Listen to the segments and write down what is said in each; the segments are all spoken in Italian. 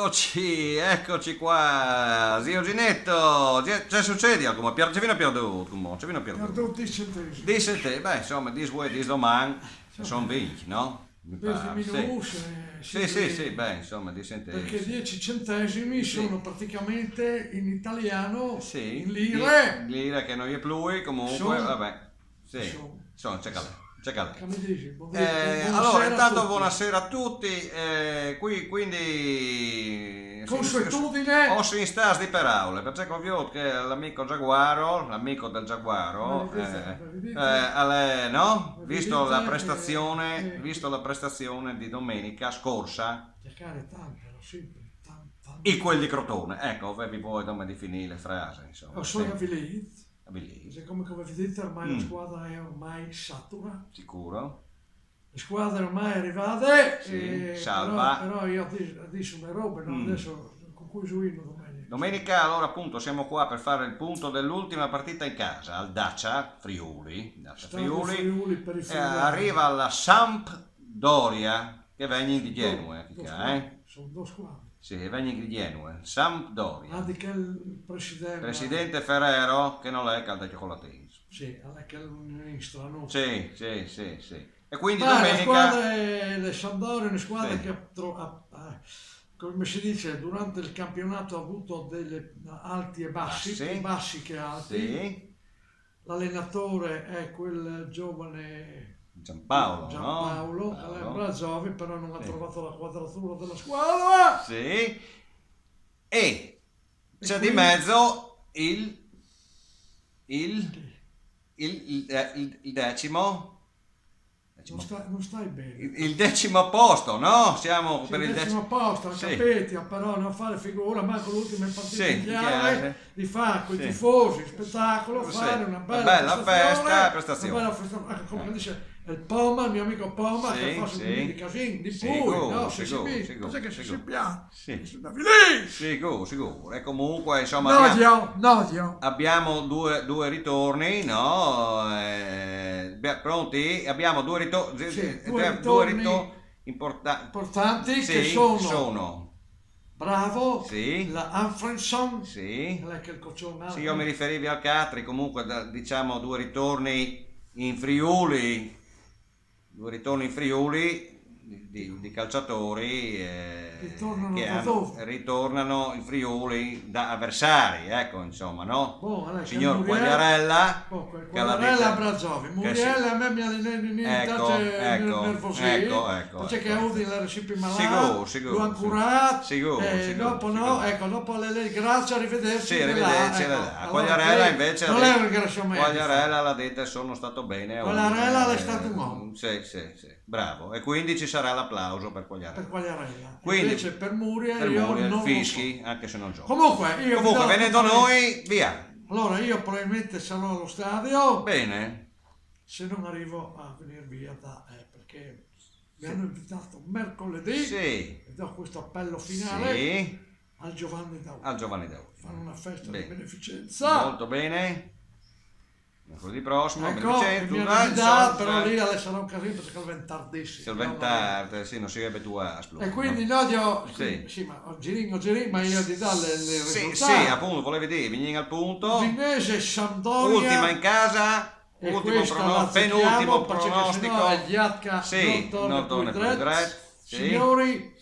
Eccoci qua, zio Ginetto, già succede come ci viene perduto, ci viene perduto. Perduto 10 centesimi. Dice beh, insomma, this way, this domani, sono vinti, no? Mi pare, sì, beh, insomma, 10 centesimi. Perché 10 centesimi sono praticamente in italiano, sì, in lire. Lire che non è più, comunque, vabbè, sì, sono, c'è calore. Allora, intanto buonasera a tutti, quindi consuetudine o si instasi di per aule, perché ovvio che l'amico Giaguaro, l'amico del Giaguaro, no? Visto la prestazione di domenica scorsa, i quelli di Crotone, ecco, vi puoi di finire le frasi, insomma. Come vedete ormai la squadra è ormai satura. Sicuro? Le squadre ormai arrivate, sì, salva. Però io adesso le robe, no? Adesso con cui gioino domenica. Domenica allora appunto siamo qua per fare il punto dell'ultima partita in casa, al Dacia Friuli. Arriva la Sampdoria che viene di Genova. Sono due squadre. Sì, viene di Genova, Sampdoria. Di che il presidente Ferrero, che non è calda cioccolatino. Sì, è che è un strano. Sì. E quindi domenica... Le Sampdoria è una squadra che come si dice, durante il campionato ha avuto delle alti e bassi, più bassi che alti. Sì. L'allenatore è quel giovane... Giampaolo, no? Brazovi, però non ha trovato la quadratura della squadra. Sì. E c'è di mezzo il decimo. Non stai bene. Il decimo posto, no? Siamo per il decimo posto, capite, però non fare figura, manco l'ultima partita in chiave, di fare con i tifosi, spettacolo, fare una bella prestazione. Una bella festazione, come dice il Poma, il mio amico Poma, che fa un di casino, di poi, no? Se si piace, sicuro. E comunque, insomma, abbiamo due ritorni, no? Pronti? Abbiamo due ritorni importanti che sono Bravo, la Anfredson, io mi riferivo al Catri, comunque diciamo due ritorni in Friuli di calciatori che ritornano in Friuli da avversari, ecco, insomma, no? Signor Quagliarella, Brazovi, Muriel a me mi ha nervosito, perché ha avuto la recipe malata, l'ho ancurato, dopo no, ecco, dopo grazie, arrivederci. Quagliarella invece, Quagliarella l'ha detta, sono stato bene. Quagliarella è stato un uomo. Sì, bravo, e quindi ci sarà l'applauso per Quagliarella. Quindi, invece per Muriel non fischi, anche se non gioca. Comunque venendo noi, via. Allora io probabilmente sarò allo stadio. Bene. Se non arrivo a venire via perché mi hanno invitato mercoledì e do questo appello finale al Giovanni Daudi. Fanno una festa di beneficenza. Molto bene. Mercoledì prossimo, però lì sarà un casino perché il vento tardissimo. Non si abitua. E quindi ma io ti do le risultati. Sì, appunto, volevi dire, vieni al punto. Udinese, Sampdoria. Ultima in casa, penultimo pronostico. Non torna più diretto. Signori.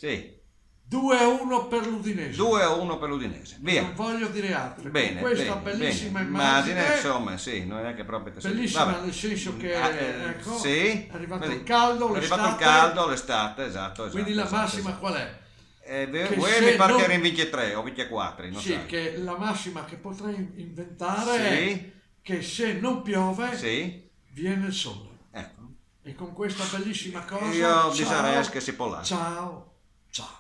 2-1 per l'Udinese. 2-1 per l'Udinese. Via. Non voglio dire altro. Bene. Questa bellissima immagine. Insomma, non è che proprio bellissima nel senso che è arrivato il caldo, l'estate, esatto. Quindi la massima qual è? Mi pare che era in 23 o 24. Che la massima che potrei inventare è che se non piove viene il sole. Ecco. E con questa bellissima cosa io direi che si può lasciare. Ciao.